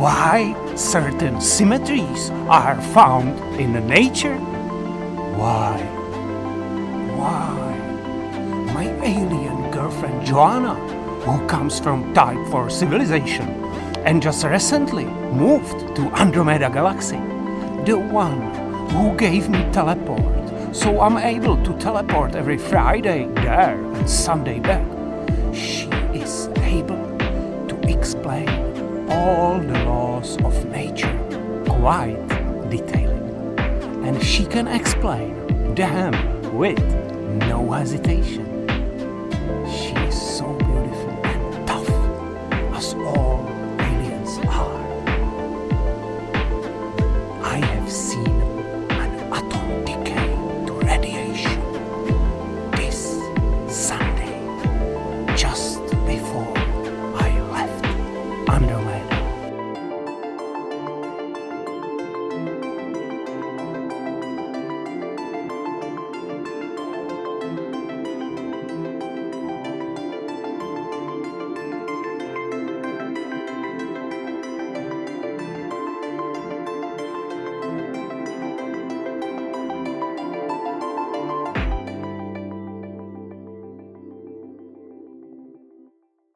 why certain symmetries are found in nature? Why? My alien girlfriend Joanna, who comes from Type 4 civilization and just recently moved to Andromeda Galaxy, the one who gave me teleport, so I'm able to teleport every Friday there and Sunday back. She is able to explain all the laws of nature quite detailing, and she can explain them with no hesitation. She is so beautiful and tough, as all aliens are. I have seen